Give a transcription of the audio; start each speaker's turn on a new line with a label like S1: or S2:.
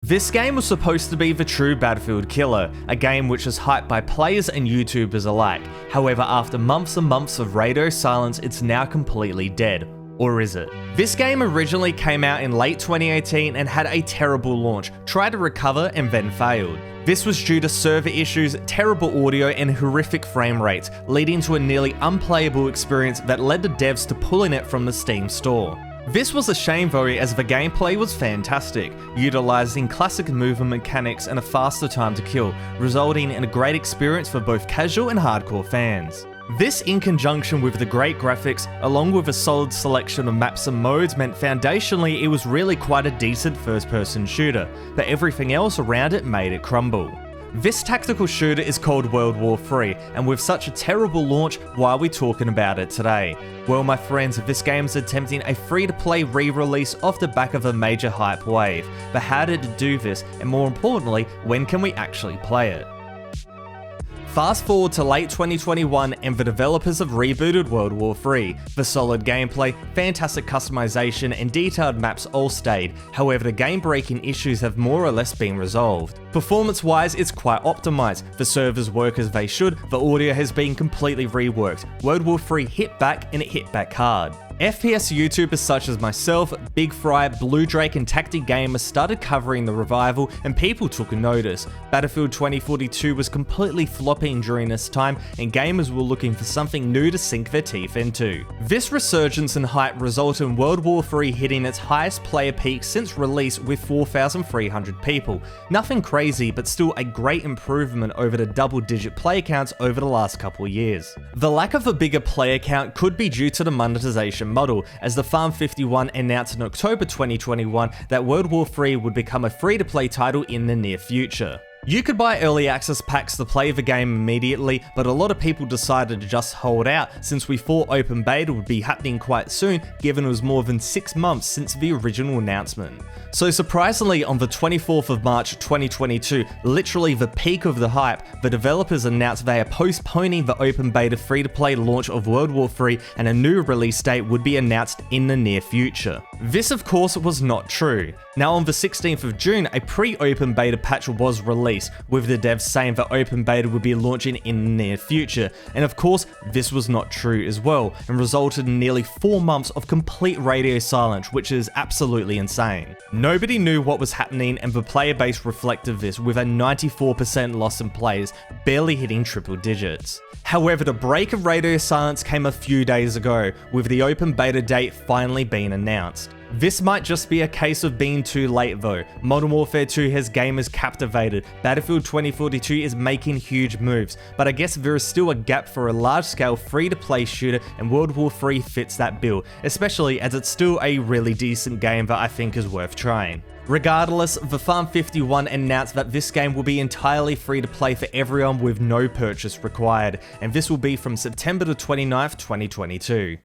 S1: This game was supposed to be the true Battlefield killer, a game which is hyped by players and YouTubers alike. However, after months and months of radio silence, it's now completely dead. Or is it? This game originally came out in late 2018 and had a terrible launch, tried to recover and then failed. This was due to server issues, terrible audio and horrific frame rates, leading to a nearly unplayable experience that led the devs to pulling it from the Steam store. This was a shame though, as the gameplay was fantastic, utilising classic movement mechanics and a faster time to kill, resulting in a great experience for both casual and hardcore fans. This, in conjunction with the great graphics, along with a solid selection of maps and modes, meant foundationally it was really quite a decent first-person shooter, but everything else around it made it crumble. This tactical shooter is called World War III, and with such a terrible launch, why are we talking about it today? Well, my friends, this game is attempting a free-to-play re-release off the back of a major hype wave, but how did it do this, and more importantly, when can we actually play it? Fast forward to late 2021 and the developers have rebooted World War III. The solid gameplay, fantastic customization and detailed maps all stayed, however the game-breaking issues have more or less been resolved. Performance-wise, it's quite optimized, the servers work as they should, the audio has been completely reworked. World War III hit back and it hit back hard. FPS YouTubers such as myself, Big Fry, Blue Drake and Tactic Gamer started covering the revival and people took notice. Battlefield 2042 was completely flopping during this time and gamers were looking for something new to sink their teeth into. This resurgence in hype resulted in World War III hitting its highest player peak since release with 4,300 people. Nothing crazy, but still a great improvement over the double-digit player counts over the last couple of years. The lack of a bigger player count could be due to the monetization model, as the Farm 51 announced in October 2021 that World War III would become a free-to-play title in the near future. You could buy early access packs to play the game immediately, but a lot of people decided to just hold out since we thought open beta would be happening quite soon, given it was more than 6 months since the original announcement. So surprisingly, on the 24th of March 2022, literally the peak of the hype, the developers announced they are postponing the open beta free-to-play launch of World War III and a new release date would be announced in the near future. This of course was not true. Now on the 16th of June, a pre-open beta patch was released, with the devs saying that open beta would be launching in the near future, and of course this was not true as well, and resulted in nearly 4 months of complete radio silence, which is absolutely insane. Nobody knew what was happening and the player base reflected this, with a 94% loss in players, barely hitting triple digits. However, the break of radio silence came a few days ago, with the open beta date finally being announced. This might just be a case of being too late though. Modern Warfare 2 has gamers captivated, Battlefield 2042 is making huge moves, but I guess there is still a gap for a large-scale free-to-play shooter and World War III fits that bill, especially as it's still a really decent game that I think is worth trying. Regardless, the Farm 51 announced that this game will be entirely free to play for everyone with no purchase required, and this will be from September the 29th, 2022.